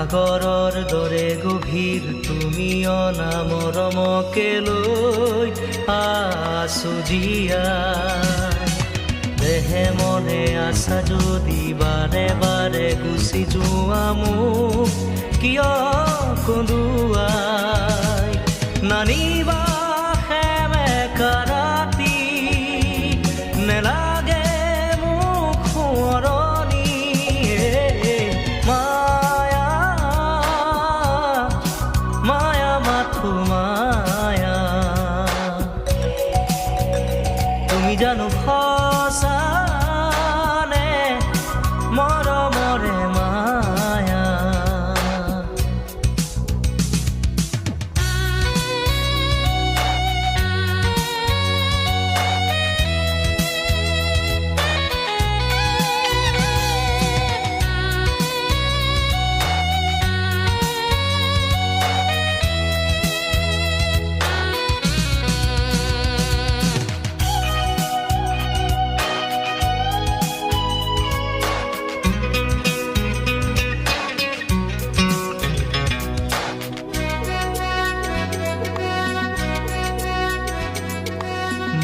সাগৰৰ দৰে গভীৰ তুমি অনামৰমকে লৈ আছো জীয়াই দেহে মনে আছা যদি বাৰে বাৰে গুচি যোৱা মোক কিয় কন্দুৱাই নানিবা সেমেকা ৰাতি নেলাগে মোক সোঁৱৰণি মায়া মায়া মাথো মায়া তুমি জানো সঁচানে মৰমৰে মায়া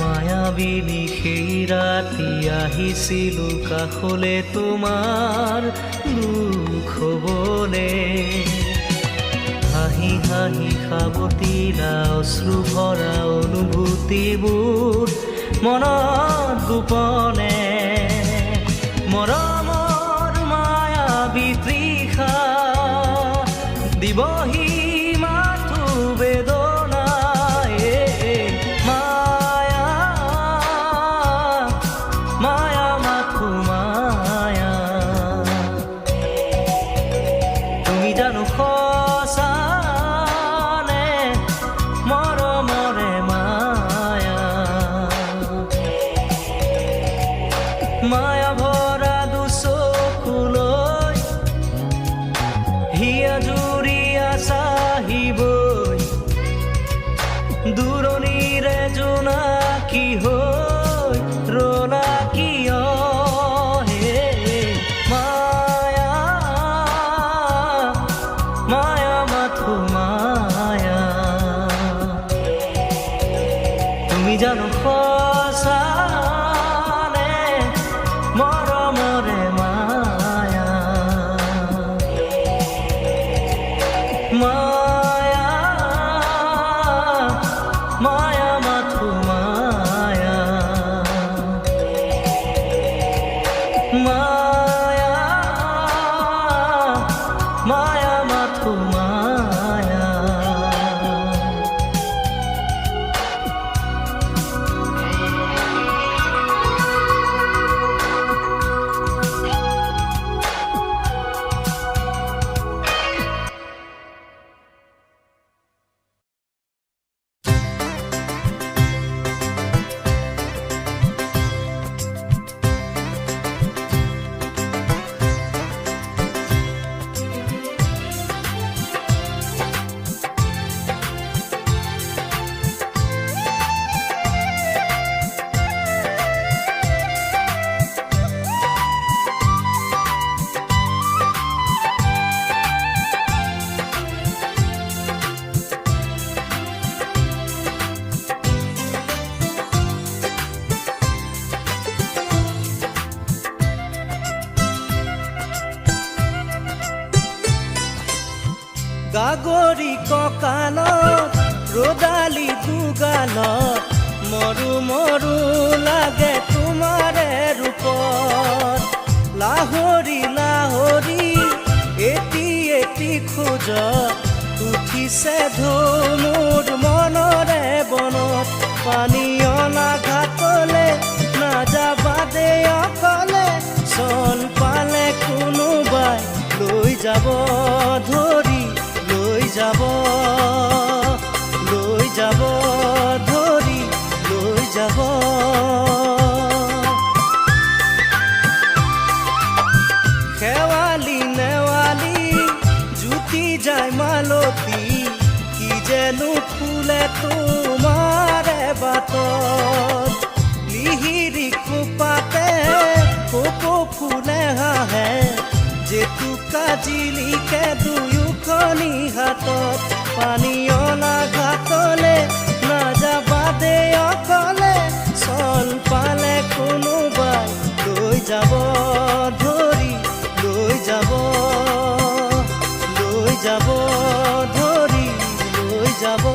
মায়াবিনী সেই ৰাতি আহিছিলো কাষলে তোমাৰ দুখ হবলে হাঁহি হাঁহি সাৱটিলা অশ্ৰু ভৰা অনুভূতিবোৰ মনত গোপনে মৰমৰ মায়াবী তৃষা দিবহি মাথো বেদনাই মায়া মাথো মায়া তুমি জানো সঁচানে মৰমৰে মায়া মায়া ভৰা দুচকুলৈ হিয়া জুৰিয়া চাহিবই দূৰণিৰে জোনাকী হৈ ৰলা কিয় হে মায়া মায়া মাথো মায়া তুমি জানো সঁচানে মৰমৰে মায়া মায়া মায়া মাথো মায়া মায়া মায়া মাথো মায়া গাগৰি কঁকালত ৰদালি দুগালত মৰু মৰু লাগে তোমাৰে ৰূপত লাহৰি লাহৰি এটি এটি খোজত উঠিছে ঢৌ মোৰ মনৰে বনত পানী অনা ঘাটলে নাযাবা দে অকলে চন পালে কোনোবাই লৈ যাব ধৰি লৈ যাব ধৰি লৈ যাব শেৱালি নেৱালি জুতি যায় মালতী কি যেনো ফুলে তোমাৰে বাটত লিহিৰি কোপাতে কোপো ফুলে হাঁহে জেতুকা জিলিকে দুয়ো বিচনী হাতত পানী অনা ঘাটলে নাযাবা দে অকলে চল পালে কোনোবাই লৈ যাব ধৰি লৈ যাব ধৰি লৈ যাব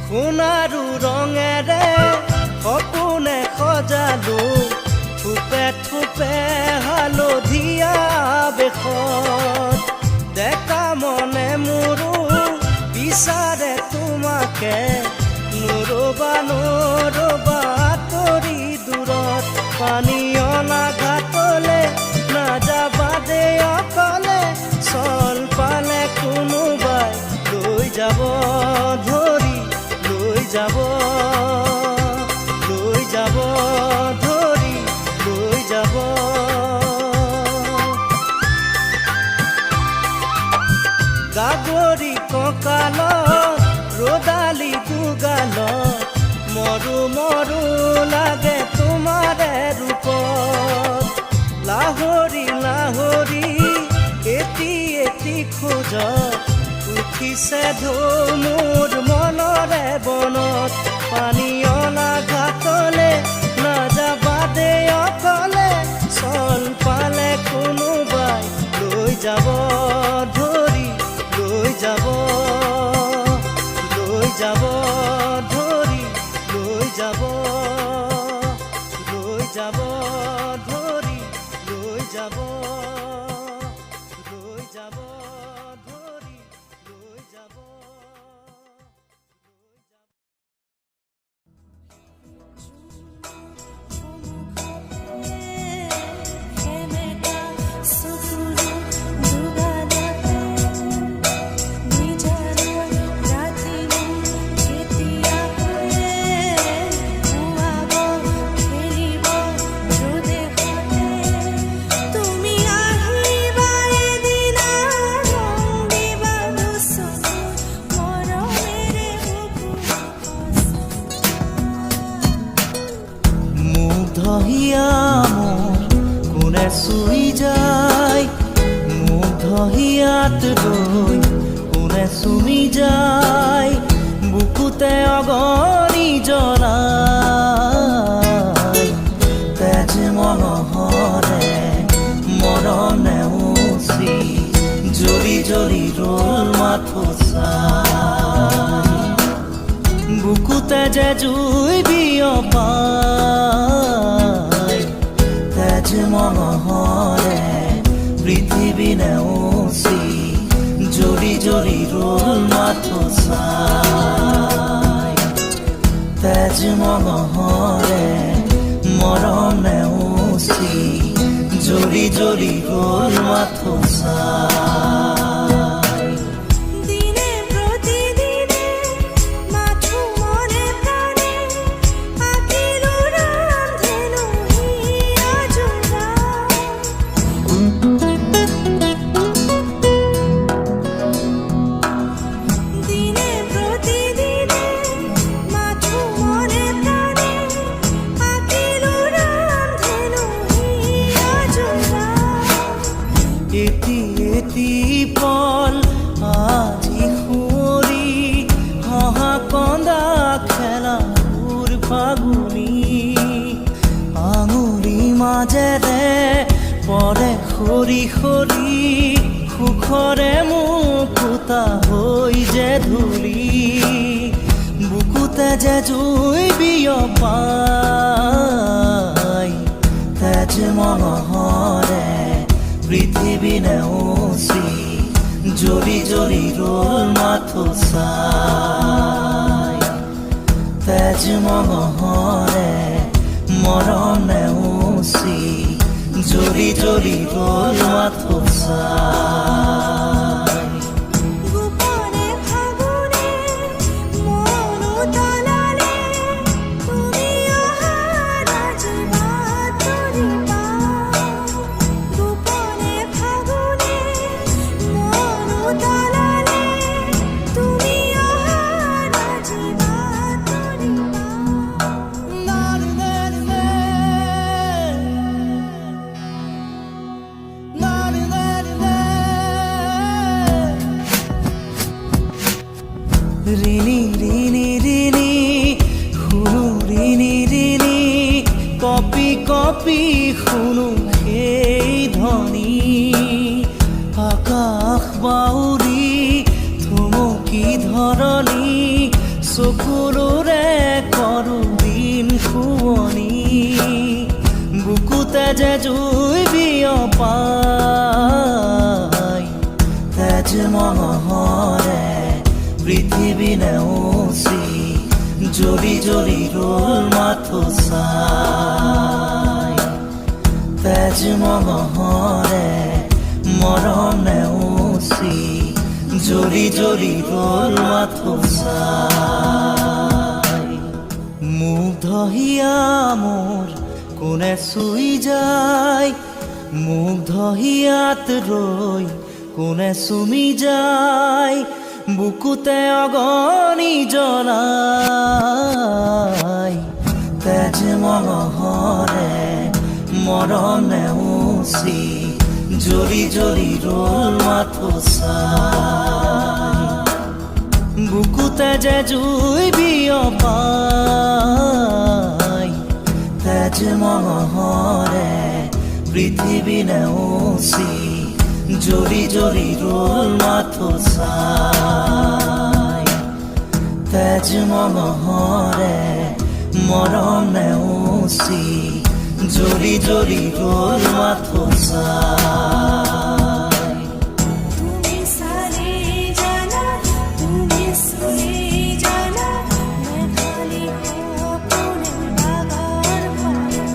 সোণাৰু ৰঙেৰে সপোনে সজালো থোপে থোপে হালধীয়া বেশত ডেকা মনে মোৰো বিচাৰে তোমাকে নৰবা তৰি দূৰত পানী অনা ঘাটলে নাযাবা দে অকলে চল পালে কোনোবাই লৈ যাব ধৰি লৈ যাব ধৰি লৈ যাব গাগৰি কঁকালত ৰদালি দুগালত মৰো মৰো লাগে তোমাৰে ৰূপত লাহৰি লাহৰি এটি খোজত উঠিছে ঢৌ মোৰ মনৰে বনত পানী অনা ঘাটলে নাযাবা দে অকলে চল পালে কোনোবাই লৈ যাব ধৰি লৈ যাব ধৰি লৈ যাব ধৰি লৈ যাব কোনে চুই যায় মুগ্ধ হিয়াত ৰৈ কোনে চুমি যায় বুকুতে অগণি জ্বলাই তেজ মনোহৰে মৰণে উচি জ্বলি জ্বলি ৰল মাথোচাই বুকুতে যে জুই বিয়পাই তেজ মনোহৰে পৃথিৱী নেওচি জ্বলি জ্বলি ৰল মাথোচাই তেজ মনোহৰে মৰণ নেওচি জ্বলি জ্বলি ৰল মাথোচাই এটি পল আজি সুৰি হহা কন্দা খেলাবোৰ ফাগুনি আঙুলি মাজেৰে পৰে সৰি সৰি সুখৰে মুকুতা হৈ যে ধূলি বুকুত যে জুই বিয়পাই তেজ মনহৰে পৃথিৱী নেওচি জৰি জৰি ৰল মাথো চাই তেজ মনহৰে মৰম নেওচি জৰি জৰি ৰল মাথো চাই গোপনে ফাগুনে মন তলালে তুমি অহা নাজিবা তৰিবা গোপনে ফাগুনে মন তলালে তুমি অহা নাজিবা তৰিবা ৰিণি ৰিণি ৰিণি শুনো ৰিণি ৰিণি কপি কপি শুনো সেই ধ্বনি আকাশ বাউৰি থমকি ধৰণি চকুলোৰে কৰো দিন শুৱনি বুকুতে যে জুই বিয়পাই তেজ মনহৰে পৃথিৱী নেওচি জৰি জৰি ৰল মাথো চাই তেজ মনহৰে মৰম নেওচি জৰি জৰি ৰল মাথো চাই মুগ্ধ হিয়া মোৰ কোনে চুই যায় মুগ্ধ হিয়াত ৰৈ কোনে চুমি যায় বুকুতে অগনি জ্বলাই তেজ মনহৰে মৰম নেওচি জৰি জৰি ৰল মাথো চাই বুকুতে যে জুই বিয়পাই তেজ মনহৰে পৃথিৱী নেওচি জৰি জৰি ৰল মাথো চাই তেজ মনহৰে মৰম নেওচি জৰি জৰি ৰল মাথো চাই তুমি সারে জানা তুমি সুরে জানা मैं खाली अपने बागार पाना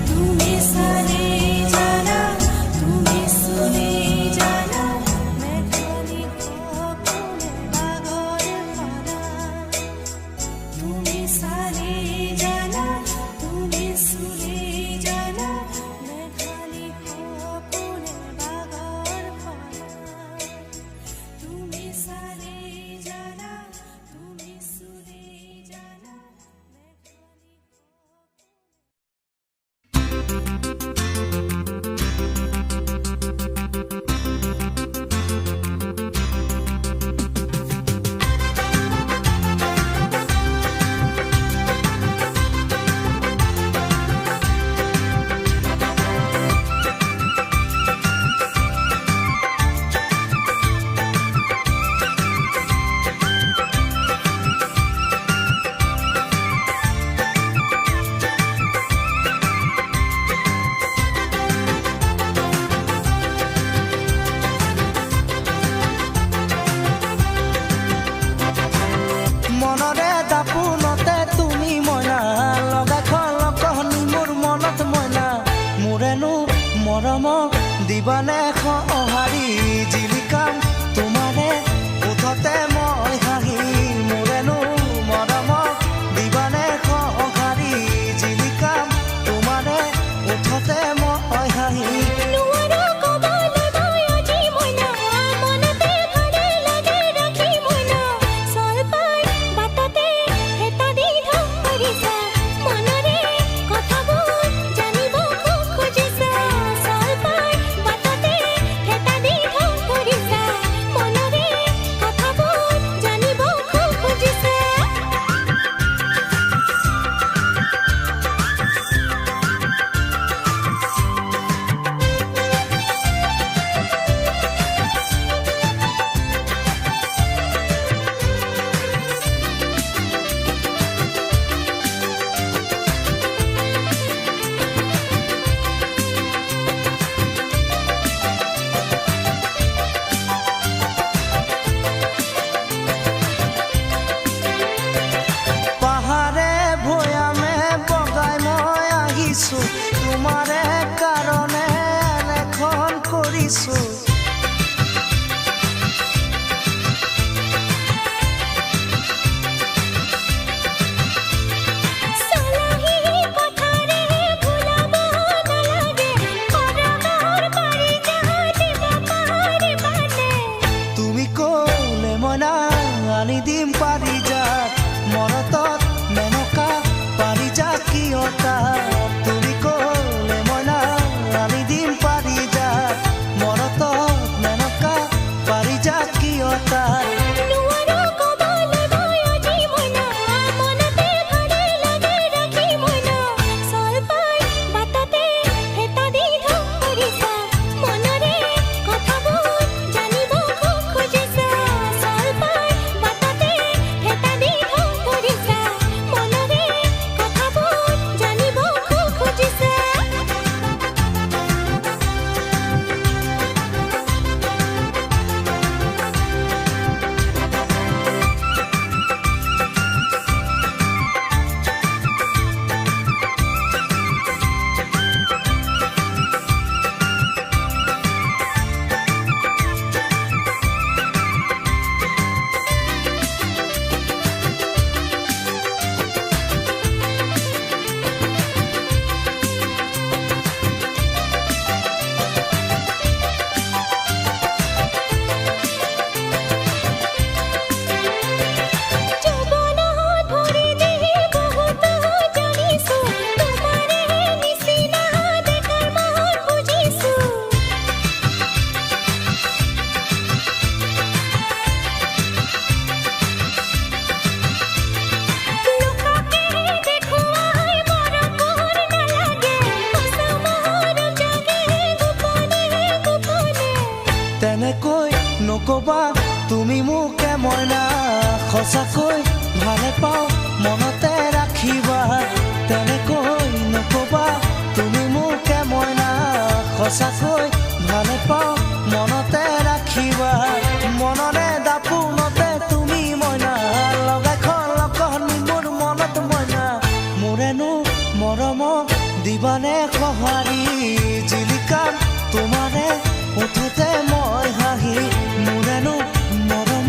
তুমি সারে জানা তুমি সুরে জানা मैं खाली अपने बागार पाना তুমি সারে জানা তুমি সুরে জানা मैं खाली अपने बागार पाना তুমি সারে জানা তুমি সুরে জানা मैं खाली মনৰে দাপোনতে তুমি মইনা লগা খলকনি মোৰ মনত মইনা মোৰেনো মৰমক দিবানে সঁহাৰি জিলিকাম তোমাৰে ওঠতে মই হাঁহি মোৰেনো মৰমক দিবানে সঁহাৰি জিলিকাম তোমাৰে ওঠতে মই হাঁহি নুৱাৰো কবলৈ মই আজি মইনা মনতে ভালে লাগে ৰাখি মইনা চল পাই বাটতে হেতা দি ধৰিছা মনৰে কথাবোৰ জানিব খুজিছা চল পাই বাটতে হেতা দি ধৰিছা মনৰে কথাবোৰ জানিব নকবা তুমি মোকে মইনা সঁচাকৈ ভালে পাওঁ মনতে ৰাখিবা তেনেকৈ নকবা তুমি মোকে মইনা সঁচাকৈ ভালে পাওঁ মনতে ৰাখিবা মনৰে দাপোনতে তুমি মইনা লগাই খলকনি মোৰ মনত মইনা মোৰেনো মৰম দিবানে সঁহাৰি জিলিকাম তোমাৰে উঠোতে মই হাঁহি মোৰেনো মৰম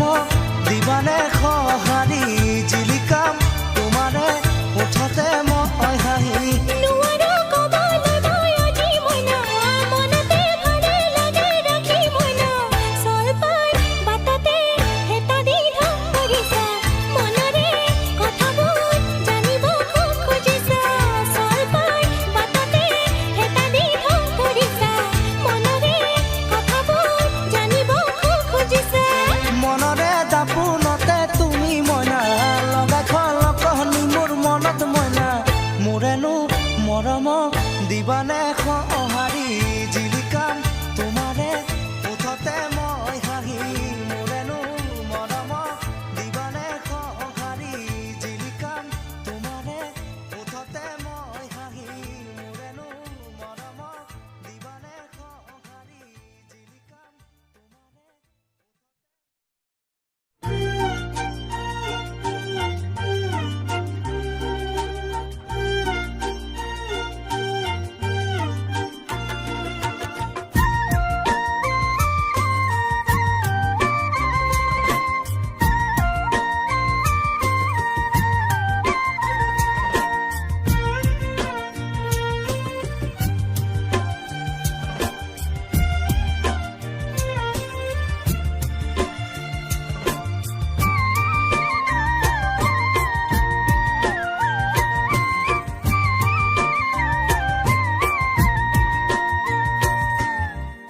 দিবানে সঁহাৰি জিলিকাম তোমাৰে উঠোতে মই হাঁহি নোৱাৰো ক'বলৈ মই আজি মইনা মনতে ভালে লাগে ৰাখি মইনা চল পাই বাটতে হেতা দি ধম কৰিছা মনৰে কথাবোৰ জানিব খুব খুজিছা চল পাই বাটতে হেতা দি ধম কৰিছা মনৰে কথাবোৰ জানিব খুব খুজিছা মনৰে দাপোনতে তুমি মইনা লগাই খলকনি মোৰ মনত মইনা মোৰেনো মৰম দিবানে সঁহাৰি জিলিকাম তোমাৰে উঠতে মই হাঁহি মোৰেনো মৰম দিবানে সঁহাৰি জিলিকাম তোমাৰে উঠতে মই হাঁহি মোৰেনো মৰম দিবানে সঁহাৰি জিলিকাম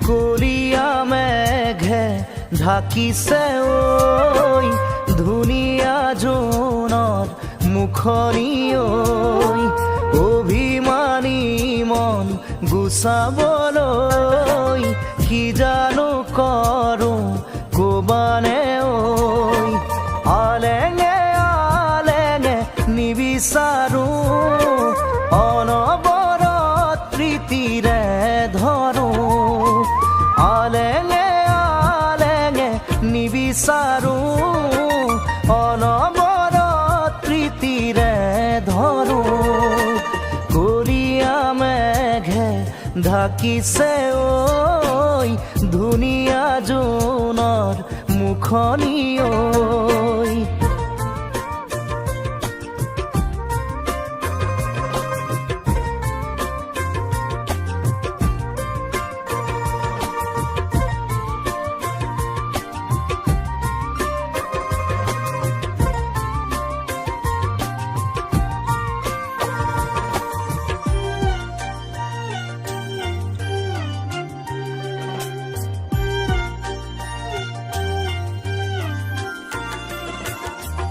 কৰিয়া মেঘে ঢাকিছে ঐ ধুনীয়া জোনৰ মুখনি ঐ অভিমানী মন গুচাবলৈ কি জানো কৰোঁ ক'বানে ঐ আলেঙে আলেঙে নিবিচাৰোঁ অনবৰত প্ৰীতিৰে ধৰোঁ আলেঙে আলেঙে নিবিচাৰোঁ অনবৰত প্ৰীতিৰে ধৰোঁ কলীয়া মেঘে ঢাকিছে ঐ ধুনীয়া জোনৰ মুখনি ঐ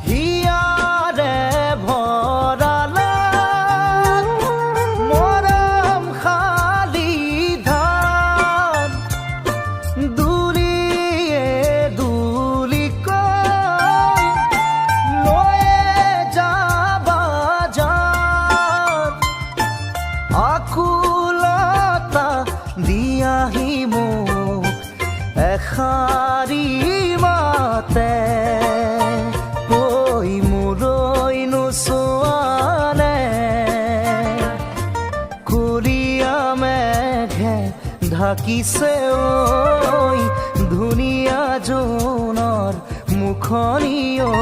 হিয়াৰে ভৰালা মৰম শালি ধান দুলিয়ে দুলিকৈ লৈয়ে যাবা জান আকুলতা দিয়াহি মোক এষাৰি মাতে ঢাকিছে ঐ ধুনীয়া জোনৰ মুখনি ঐ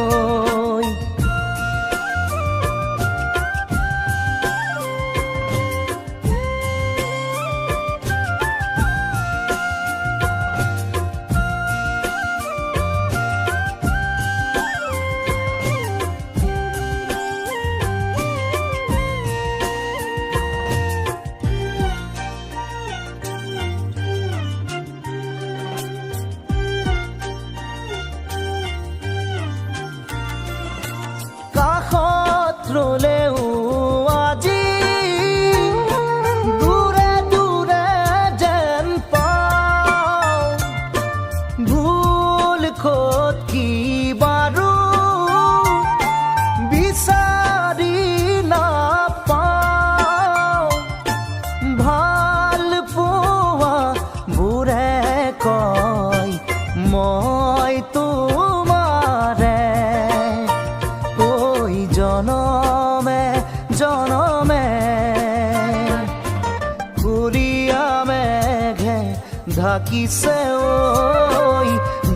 ঢাকিছে ঐ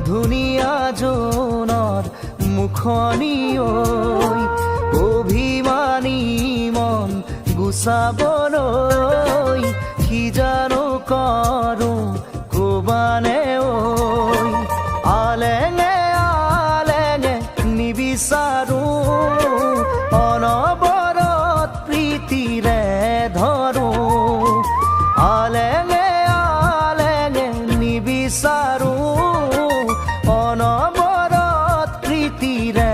ধুনীয়া জোনৰ মুখনি ঐ অভিমানী মন গুচাবলৈ কি জানো কৰো কবানে ঐ আলেঙে আলেঙে নিবিচাৰো অনবৰত প্ৰীতিৰে ধৰো আলেঙে আলেঙে নিবিচাৰো অনবৰত প্ৰীতিৰে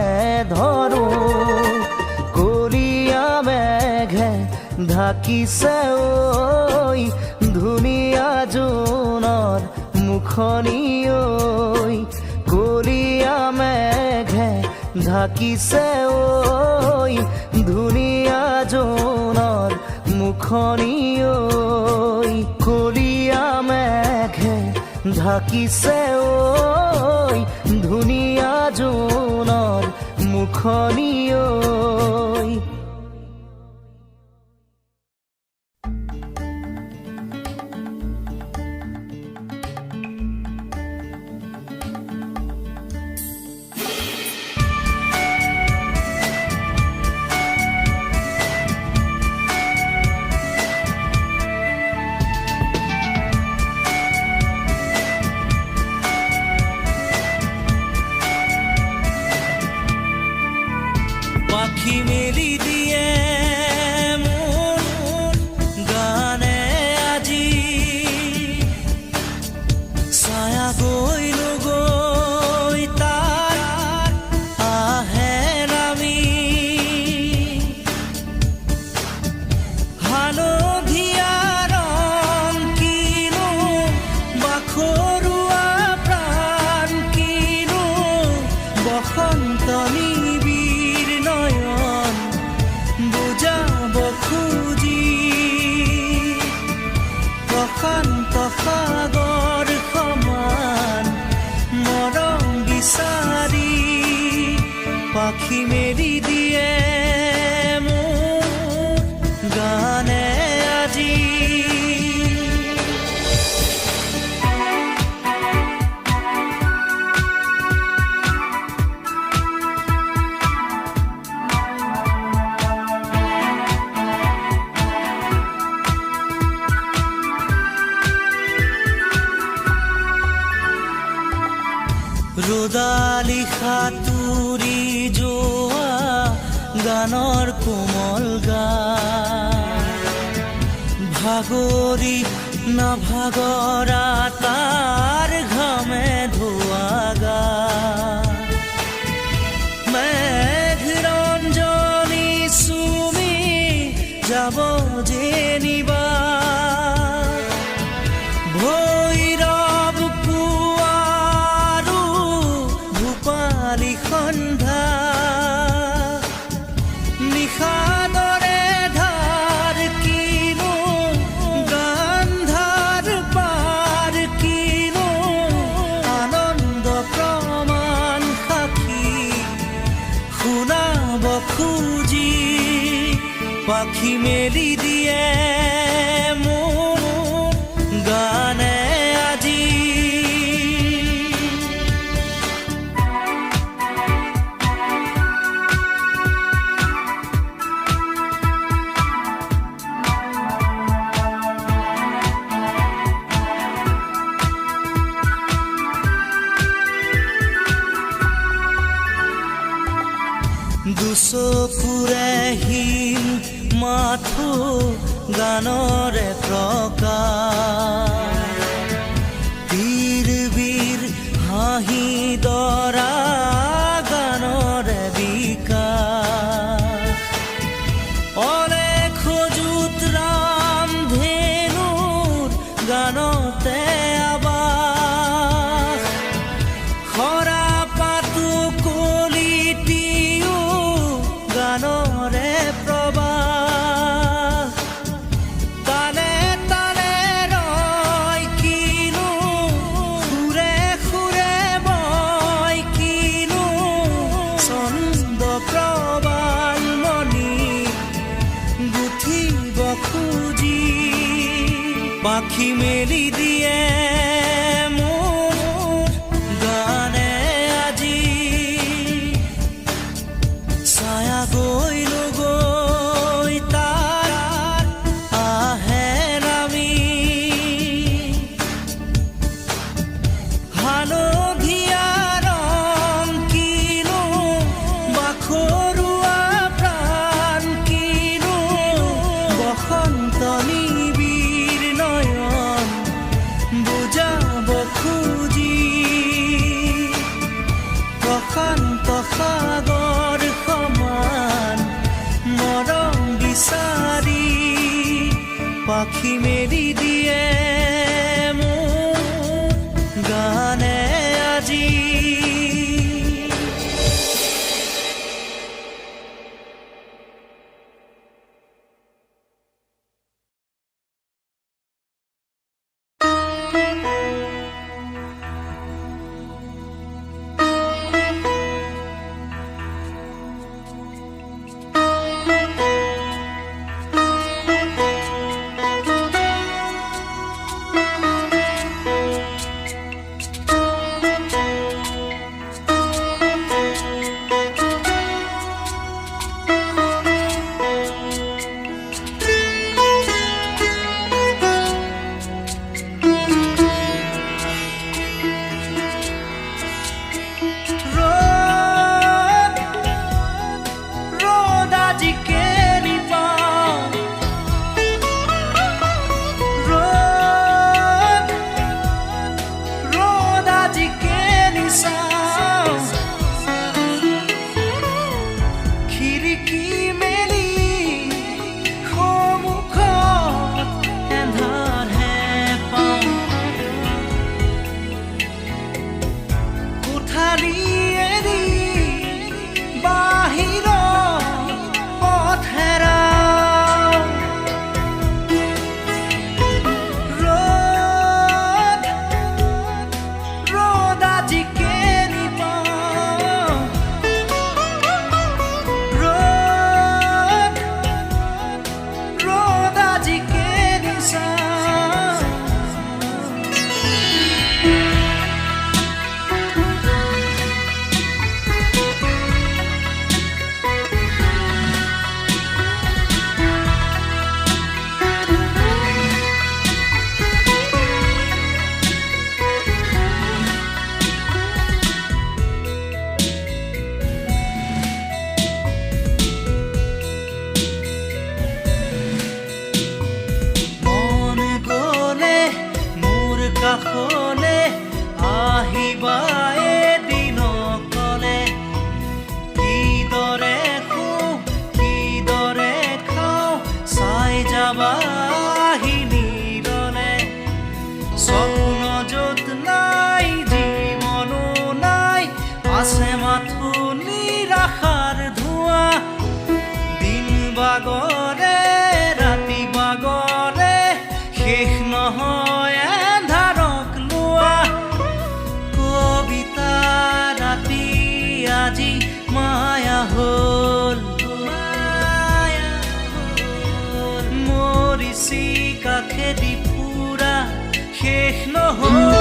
ধৰো কলীয়া মেঘে ঢাকিছে ঐ ধুনীয়া জোনৰ মুখনি ঐ কলীয়া মেঘে ঢাকিছে ঐ ধুনীয়া জোনৰ মুখনি ঐ কলীয়া মেঘে ঢাকিছে ঐ ধুনীয়া জোনৰ মুখনি ঐ পাখি মেলি দিয়ে মন গানে আজি ছায়া গৈ নগৈ তাৰ আহে নামি হালধীয়া ৰং কিনো বাখৰুৱা প্ৰাণ কিনো বসন্ত নিবিৰ নয়ন বুজাব খুজি প্ৰশান্ত সাগৰ সমান মৰম বিচাৰি পাখি মেলি দিয়ে মোৰ গানে আজি ৰ'দালি সাঁতুৰি যোৱা গানৰ কোমল গান ভাগৰি নাভাগৰা তাৰ ঘামে ধোৱা গা মেঘৰঞ্জনী চুমি যাব যেনিবা ভৈৰৱ পুৱাৰো ভূপালী সন্ধ্যা নিশাদৰে ধাৰ কিনো গান্ধাৰ পাৰ কিনো আনন্দ প্ৰমাণ সাক্ষী শুনাব খুজি পাখি মেলি দিয়ে মোৰ গানে আজি দুচকুৰে হীন মাথো গানৰে প্ৰকাশ তীৰ বীৰ হাঁহি দৰা গানৰে বিকাশ অলেখ যুত ৰাম ধেনুৰ গানতে আবাস খৰা পাতো কলিটিও গানৰে প্ৰবাহ তালে তালে ৰয় কিনো সুৰে সুৰে বয় কিনো ছন্দ প্ৰবাল মণি গুঠিব খুজি পাখি মেলি দিয়ে কাষলে আহিবা এদিন অকলে কিদৰে শুওঁ কিদৰে খাওঁ চাই যাবা আহি নিৰলে স্বপ্ন য'ত নাই জীৱনো নাই আছে মাথো নিৰাশাৰ ধোঁৱা দিন বাগৰে ৰাতি বাগৰে শেষ নহয় এন্ধাৰক লোৱা কবিতা ৰাতি আজি মায়া হ'ল মৰিচি কাষেদি ফুৰা শেষ নহ'ল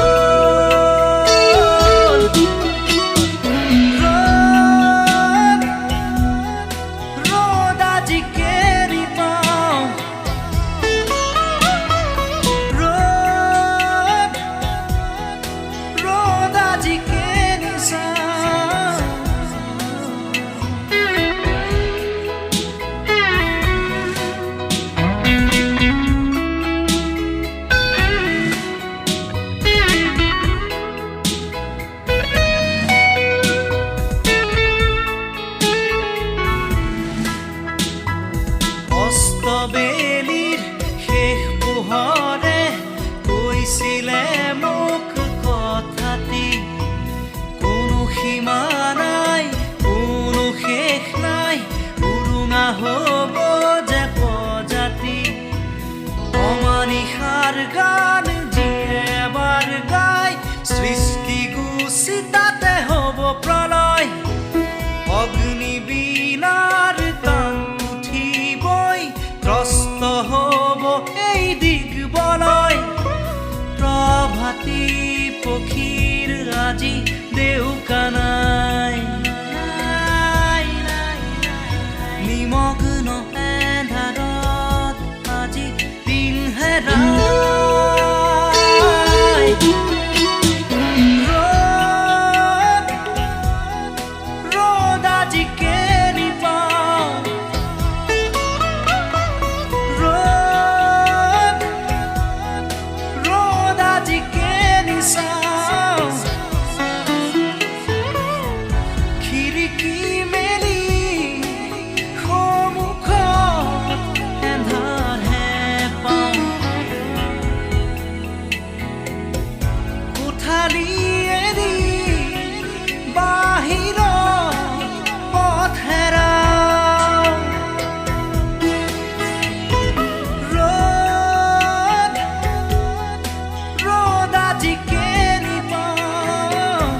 অস্তবেলিৰ শেষ পোহৰে কৈছিলে মোক কথাটি কোনো সীমা নাই কোনো শেষ নাই উৰুঙা হ'ব যে প্ৰজাতি অমানিশাৰ গান যিয়ে এবাৰ গায় সৃষ্টি গুচি তাতে হ'ব প্ৰলয় অগ্নিবীণাৰ টান উঠিবই ত্ৰস্ত হ'ব এই দিগবলয় প্ৰভাতী পক্ষীৰ আজি দেউকা নাই নিমগ্ন এন্ধাৰত আজি দিন হেৰাই ৰ'দ আজি কেনি পাওঁ ৰ'দ আজি কেনি চাওঁ খিৰিকী মেলি সন্মুখত এন্ধাৰহে পাওঁ কোঠালি এৰি বাহিৰত পথ হেৰাওঁ ৰ'দ আজি কেনি পাওঁ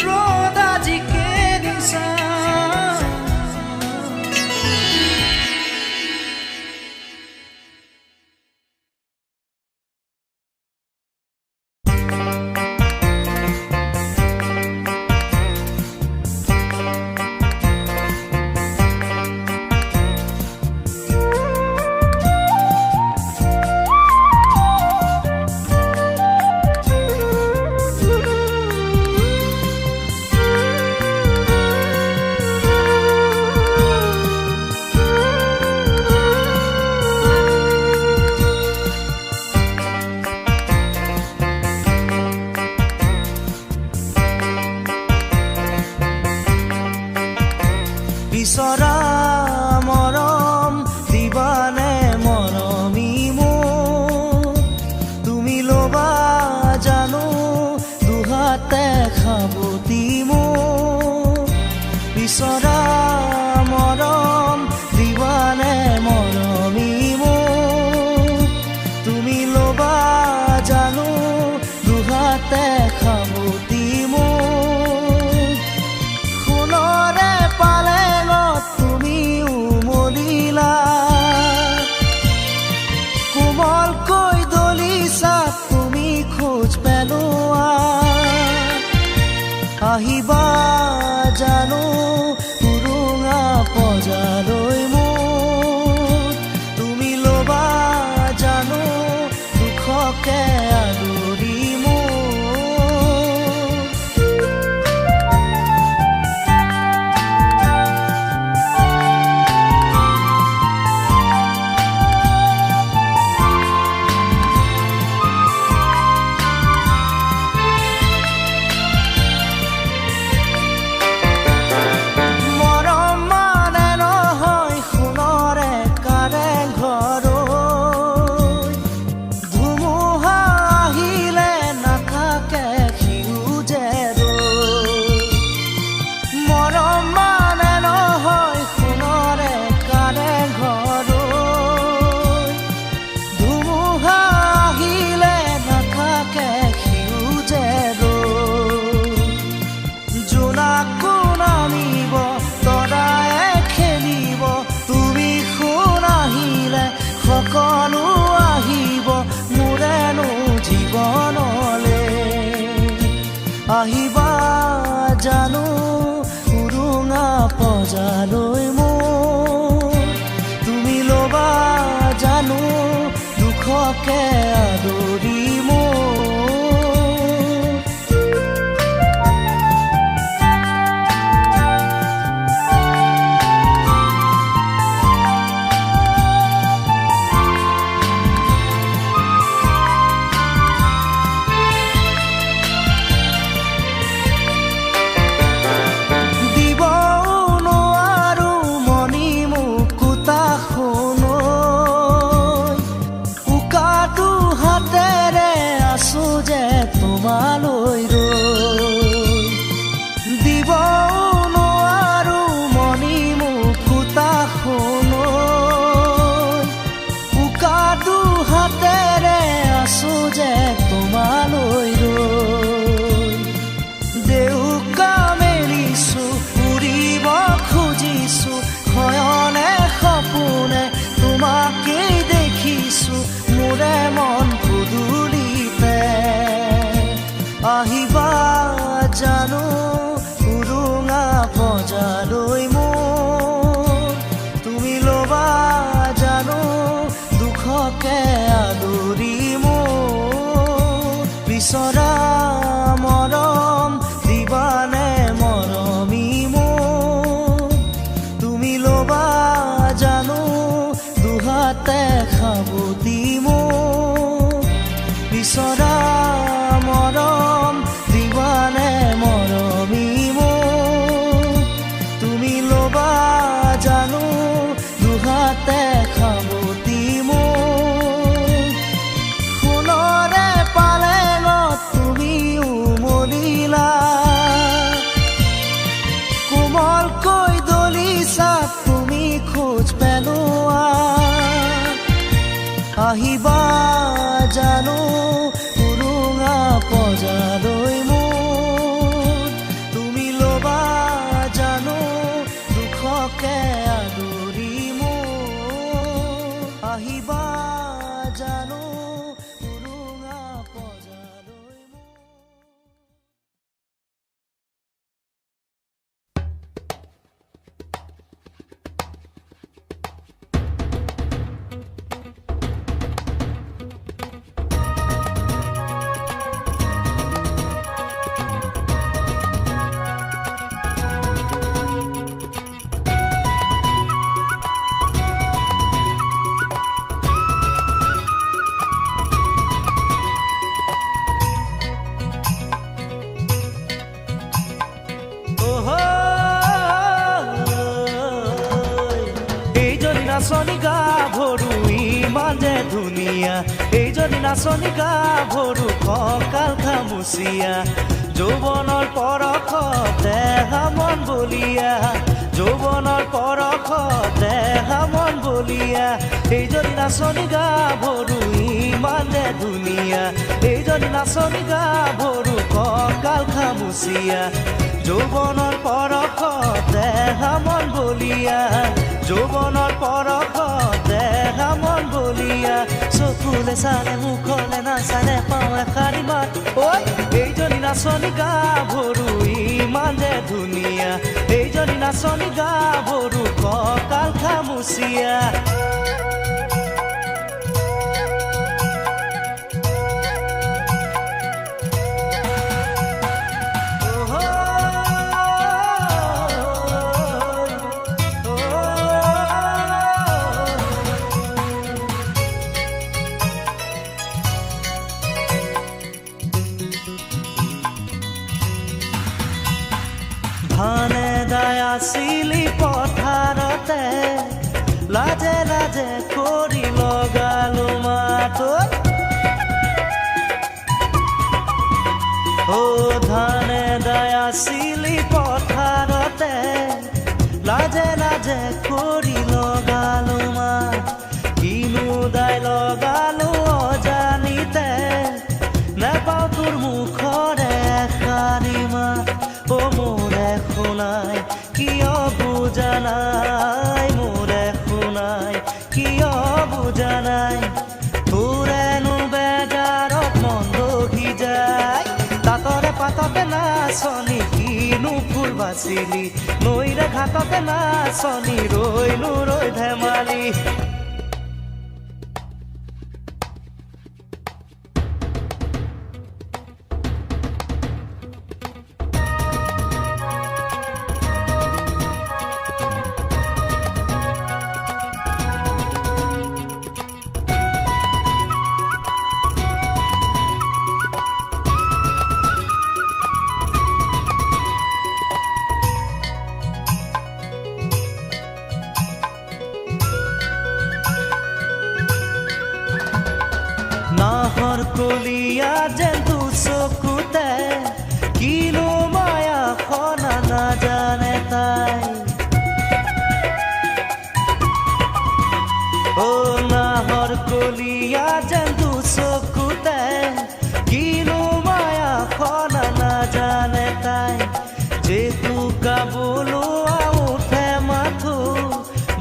ৰ'দ আজি কেনি চাওঁ বিচৰা মৰম দিবানে মৰমী মোক তুমি ল'বা জানো দুহাতে খাবতি মোক বিচৰা মৰম দিবানে মৰমী মোক তুমি ল'বা জানো দুহাতে খাবতি মোক সোণৰে পালেঙত তুমি উমলিলা কোমলকৈ দলিছা তুমি খোজ পেলোৱা আহিবা জানো উৰুঙা পজালৈ মোৰ তুমি ল'বা জানো দুখকে আদৰি মোৰ দুখকে আদৰি মোৰ তোমালৈ ৰৈ দিব নোৱাৰো মনি মুকুতা সোণৈ উকাটো হাতেৰে আছো যে তোমালৈ ৰৈ দেউকা মেলিছো উৰিব খুজিছো শয়নে সপোনে তোমাকেই দেখিছো মোৰে মন পদূলিতে আহিবা জানো উৰুঙা বজালৈ মোৰ তুমি ল'বা জানো দুখকে আদৰি মোৰ বিচৰা মৰম দিবানে মৰমি মোৰ তুমি ল'বা জানো দুহাতে সাবতি মোৰ বিচৰা মৰম দিবানে মৰমি মোৰ তুমি ল'বা জানো দুহাতে সাবতি মোৰ সোণৰে পালেঙত তুমি উমলিলা কোমলকৈ দলিছা তুমি খোজ পেলোৱা আহিবা জানো পজালৈ মোৰ তুমি ল'বা জানো দুখকে আদৰি মোৰ আহিবা জানো উৰুঙা পজালৈ নাচনি গাভৰু ইমান যে ধুনীয়া এইজনী নাচনি গাভৰু কঁকাল খামুচিয়া যৌৱনৰ পৰশ দেহা মন বলিয়া যৌৱনৰ পৰশ দেহা মন বলিয়া এইজনী নাচনি গাভৰু ইমান যে ধুনীয়া এইজনী নাচনি গাভৰু কঁকাল খামুচিয়া যৌৱনৰ পৰশ দেহা মন বলিয়া যৌৱনৰ পৰশ দেহা মন বলিয়া চকুলে চালে মুখলে নাচালে পাওঁ এষাৰি মাত ঐ এইজনী নাচনি গাভৰু ইমান যে ধুনীয়া এইজনী নাচনি গাভৰু কঁকাল খামুচিয়া ধানে দাই আছিলি পথাৰতে লাজে লাজে কৰি লগালো মাত ধানে দাই আছিলি পথাৰতে লাজে লাজে কৰি লগালো মাত কিনো দাই লগালো অজানিতে নেপাওঁ তোৰ মুখৰে এষাৰি মাত মোৰে শুনাই কিয় বুজা নাই মোৰে শুনাই কিয় বুজা নাই তোৰেনো বেজাৰত মন দহি যায় তাতৰে পাততে নাচনি কিনো ফুল বাচিলি নৈৰে ঘাটতে নাচনি ৰৈনো ৰৈ ধেমালি কলিয়া যেন চকুতে কিনো মায়া খনা নাজানে তাই ও নাহৰ কলিয়া যেন চকুতে কিনো মায়া খনা নাজানে তাই যেতু কাবুলোৱা উঠে মাথো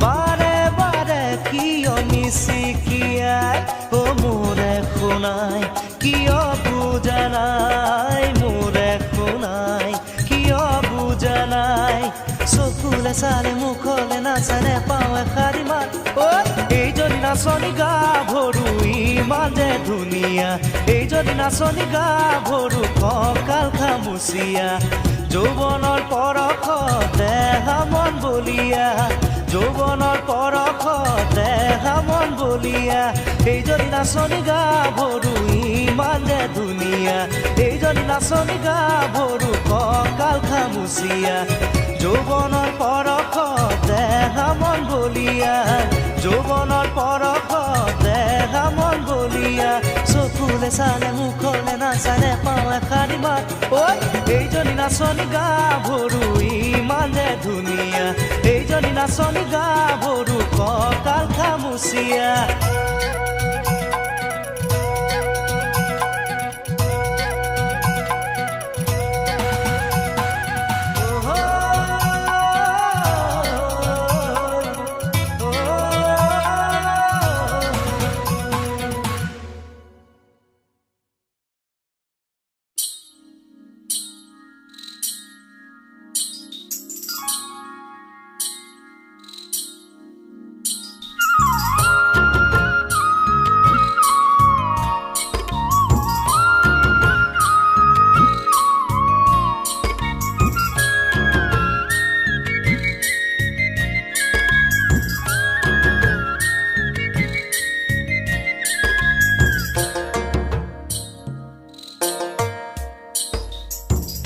বাৰে বাৰে কিয় নিচিকিয়াই ও মোৰে শুনাই কিয় বুজা নাই মোৰে শুনাই কিয় বুজা নাই চকুলে চালে মুখলে নাচালে পাওঁ এষাৰি মাত এইজনী নাচনী গাভৰু ইমান যে ধুনীয়া এইজনী নাচনী গাভৰু কঁকাল খামুচিয়া যৌৱনৰ পৰশতে মন বলিয়া যৌৱনৰ পৰশতে মন বলিয়া এইজনী নাচনী গাভৰু ইমান যে ধুনীয়া এইজনী নাচনী গাভৰু কঁকাল খামুচিয়া যৌৱনৰ পৰশতে মন বলিয়া যৌৱনৰ পৰশতে মন বলিয়া চকুলে চালে মুখলে নাচালে পাওঁ এষাৰি মাত এইজনী নাচনী গাভৰু ইমান যে ধুনীয়া এইজনী নাচনী গাভৰু কঁকাল খামুচিয়া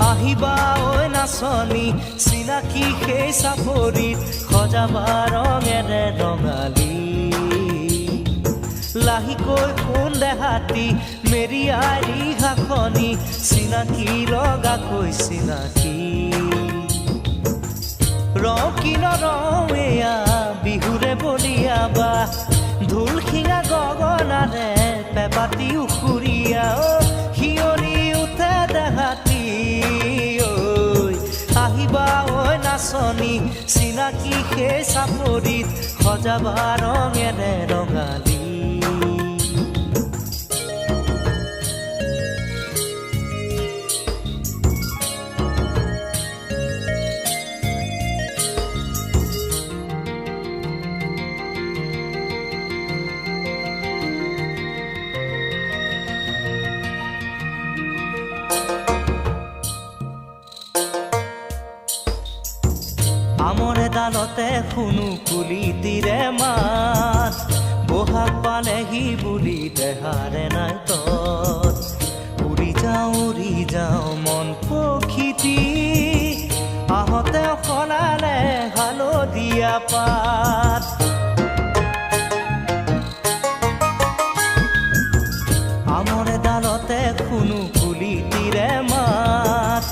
আহিবা ঐ নাচনী চিনাকি সেই চাপৰিত সজাবা ৰঙেৰে ৰঙালী লাহিকৈ কোন দেহাতী মেৰিয়াই ৰিহাখনি চিনাকি লগাকৈ চিনাকি ৰওঁ কি নৰওঁ এয়া বিহুৰে বলিয়াবা ঢোল শিঙা গগনাৰে পেপাতি উখুৰীয়া শিয়ৰি উঠে দেহাতী আহিবা ঐ নাচনী চিনাকি সেই চাপৰিত সজাবা ৰঙেৰে ৰঙালী আমৰে ডালতে শুনো কুলিটিৰে মাত বহাগ পালেহি বুলি দেহাৰে নাই তত উৰি যাওঁ মন পখিটি আহোঁতে সলালে হালধীয়া পাত আমৰে ডালতে শুনো কুলিটিৰে মাত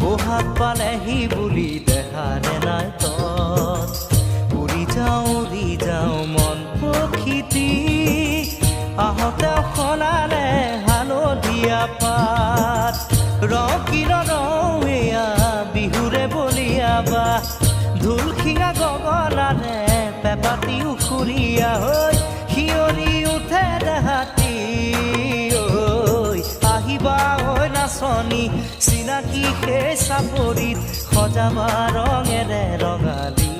বহাগ পালেহি বুলি দেহাৰে নাই তত উৰি যাওঁ মন পখিটি আহোঁতে সলালে হালধীয়া পাত ৰওঁ কি নৰওঁ এয়া বিহুৰে বলিয়াবা ঢোল শিঙা গগনাৰে পেপাতি উখুৰীয়া হৈ শিয়ৰি উঠে দেহাতী আহিবা ঐ নাচনী চিনাকি সেই চাপৰিত সজাবা ৰঙেৰে ৰঙালী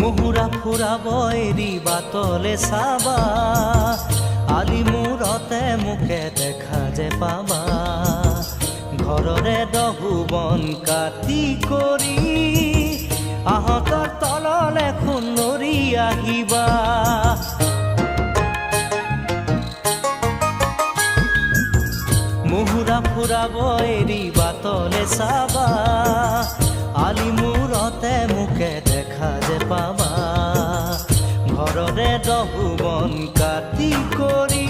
মুহুৰা ফুৰাব এৰি বাটলে চাবা আলি মূৰতে মুখে দেখা যে পাবা ঘৰৰে দহু বন কাটি কৰি আহঁতৰ তললে খুন্দৰি আহিবা মুহুৰা ফুৰাব এৰি বাটলে চাবা আলি মূৰতে মুখে দেখা যে পাবা ঘৰৰে দহু বন কাটি কৰি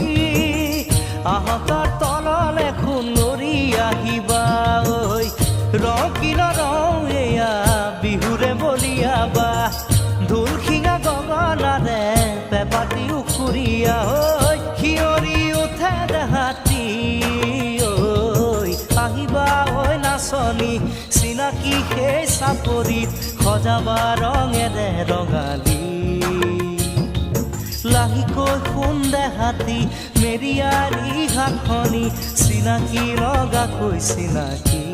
আহঁতৰ তললে খুন্দৰি আহিবা ঐ ৰকিন ৰং এয়া বিহুৰে বলিয়াবা ঢোল শিঙা গগনাৰে পেপাতি উখুৰীয়া ঐ শিয়ৰি উঠে দেহাতী আহিবা ঐ নাচনী চিনাকি সেই চাপৰিত সজাবা ৰঙেৰে ৰঙালী লাহিকৈ খুন্দে হাতী মেৰিয়াৰী হাতখনি চিনাকি লগাকৈ চিনাকি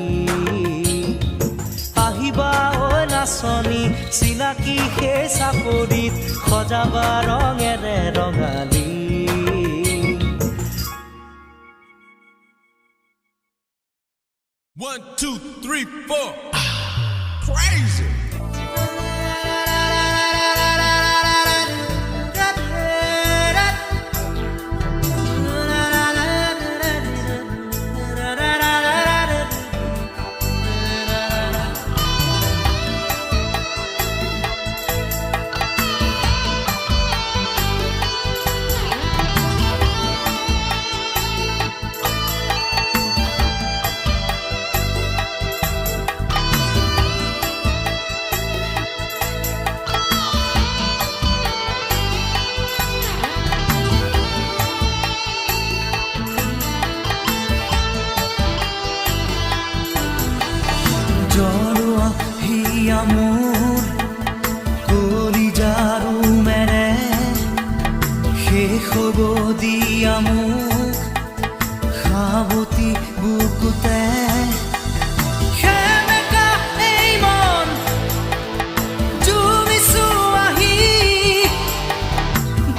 আহিবা ঐ নাচনী চিনাকি সেই চাপৰিত সজাবা ৰঙেৰে Rongali One, two, three, four. Crazy. Jarua হিয়া মোৰ কলিজাৰু মেৰে শেষ হ'ব দিয়া মোক সাৱতি বুকুতে সেমেকা এই মন জুমিছো আহি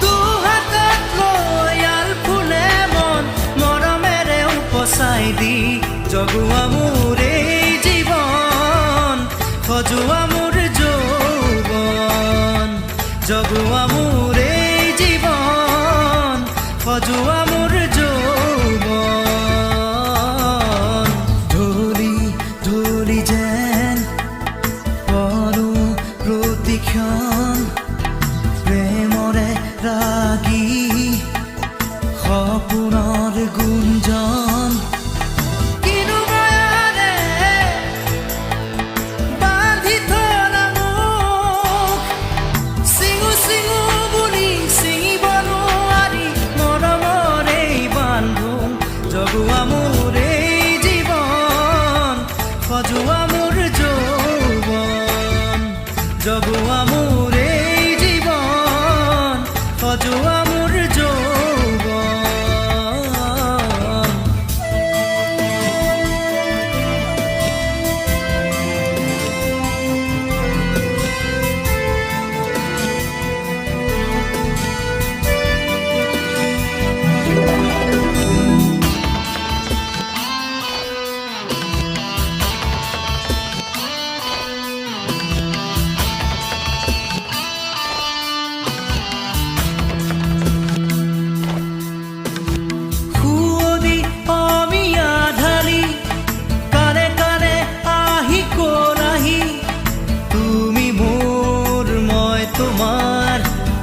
দুহাতত লৈ আলফুলে মন মৰমেৰে উপচাই দি জগুৱা মোৰ সজোৱা মোৰ যৌৱন জগুৱা মোৰ জীৱন সজোৱা মোৰ যৌৱন ধূলি ধূলি যেন পৰো প্ৰতিক্ষণ প্ৰেমৰে ৰাগী সপোনৰ গুঞ্জন জগুৱা মোৰ জীৱন সজোৱা মোৰ যৌৱন জগুৱা মোৰ জীৱন সজোৱা মোৰ যৌৱন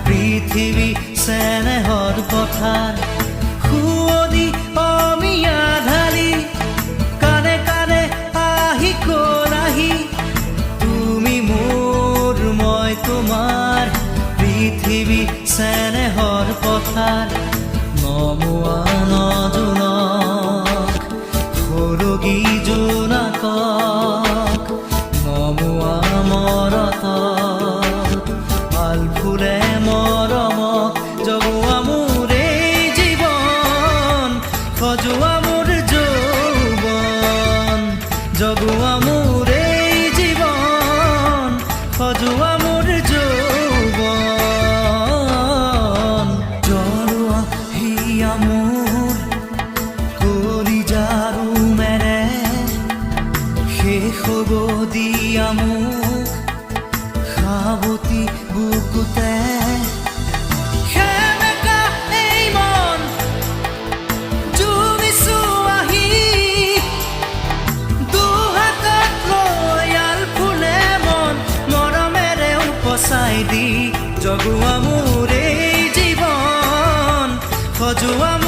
পৃথিৱী চেনেহৰ পথাৰ সুৱদি অমিয়া ধাৰি কানে কানে আহি কলাহি তুমি মোৰ মই তোমাৰ পৃথিৱী চেনেহৰ পথাৰ নমোৱা নজুনক সৰগী জোনাকক নমোৱা মৰতক আলফুলে মৰমক জগুৱা মোৰ জীৱন সজোৱা মোৰ যৌৱন জগুৱা মোৰ জীৱন সজোৱা মোৰ যৌৱন জৰুৱা হিয়া মোৰ কলিজাৰু মেৰে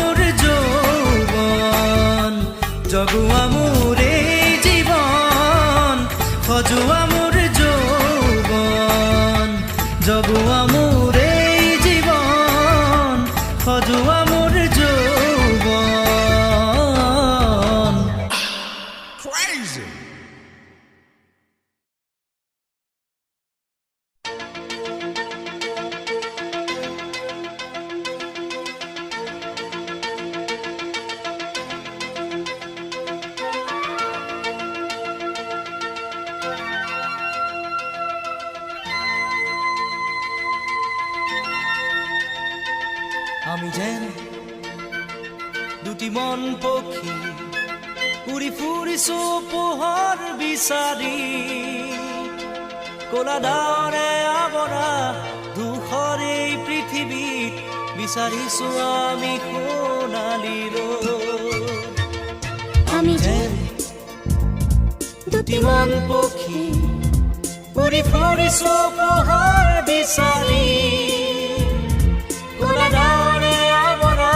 মোৰ যৌৱন জগুৱা মোৰ এই জীৱন সজোৱা মোৰ যৌৱন জগুৱা মোৰ এই জীৱন সজোৱা মোৰ যৌৱন Crazy. আমি যেন দুটি মন পক্ষী উৰি ফুৰিছো পোহৰ বিচাৰি ক'লা ডাৱৰে আৱৰা ধূসৰ এই পৃথিৱীত বিচাৰিছো আমি সোণালী ৰ'দ আমি যেন দুটি মন পক্ষী উৰি ফুৰিছো পোহৰ বিচাৰি ক'লা ডাৱৰে আৱৰা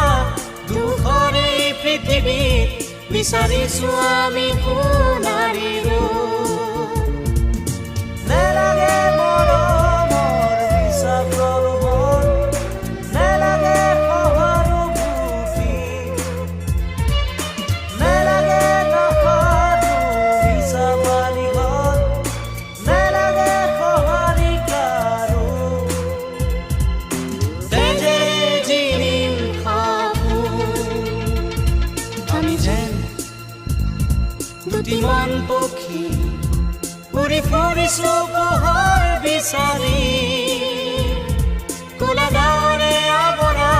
ধূসৰ এই পৃথিৱীত বিচাৰিছো আমি সোণালী ৰ'দ নেলাগে মৰমৰ বিষাক্তৰ বন নেলাগে সহাৰো বুকি নেলাগে নসাৰো বিষাবালি ঘৰ নেলাগে সহাৰি কাৰো তেজেৰে জিৰিম খাবো আমি যেন দুটি মন পক্ষী উৰি ফুৰিছো পোহৰ বিচাৰি ক'লা ডাৱৰে আৱৰা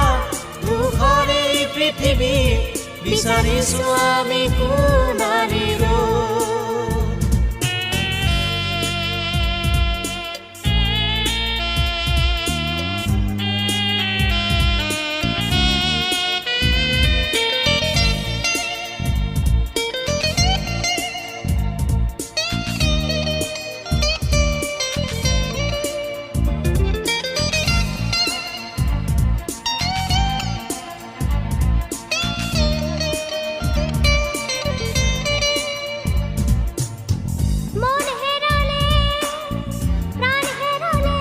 ধূসৰ এই পৃথিৱীত বিচাৰিছো আমি সোণালী ৰ'দ মন হেৰালে প্ৰাণ হেৰালে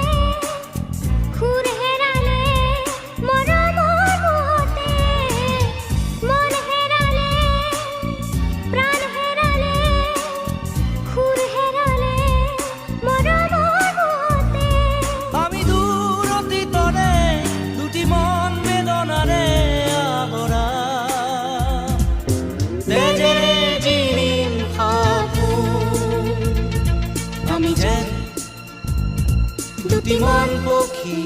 খুৰ হেৰালে মৰমৰ মোহতে মন হেৰালে প্ৰাণ হেৰালে খুৰ হেৰালে মৰমৰ মোহতে আমি দূৰ অতীতৰে দুটি মন বেদনাৰে আৱৰা তেজেৰে জিৰিম খাবো আমি যেন দুটি মন পক্ষী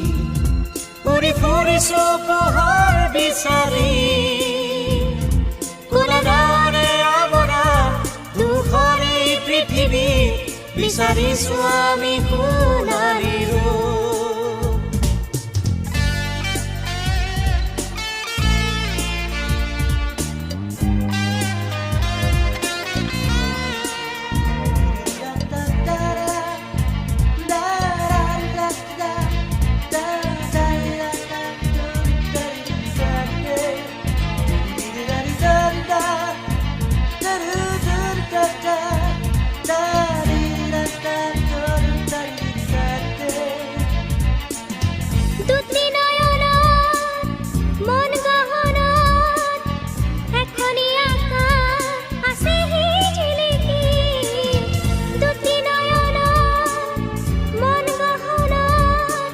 উৰি ফুৰিছো পোহৰ বিচাৰি ক'লা ডাৱৰে আৱৰা ধূসৰ এই পৃথিৱীত বিচাৰিছো আমি সোণালী ৰ'দ দুটি নয়নত মন গহনত এখনি আকাশ আছেহি জিলিকি দুটি নয়নত মন গহনত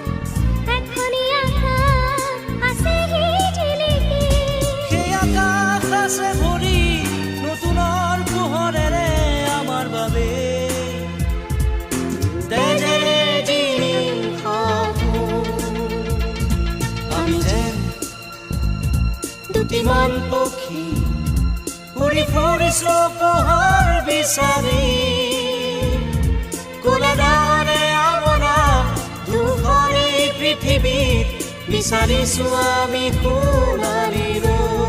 এখনি আকাশ আছেহি জিলিকি সেই আকাশ আছে ভৰি নতুনৰ পোহৰেৰে আমাৰ বাবে তেজেৰে জিৰিম খাবো আমি যেন দুটি মন পক্ষী উৰি ফুৰিছো পোহৰ বিচাৰি ক'লা ডাৱৰে আৱৰা ধূসৰ এই পৃথিৱীত বিচাৰিছো আমি সোণালী ৰ'দ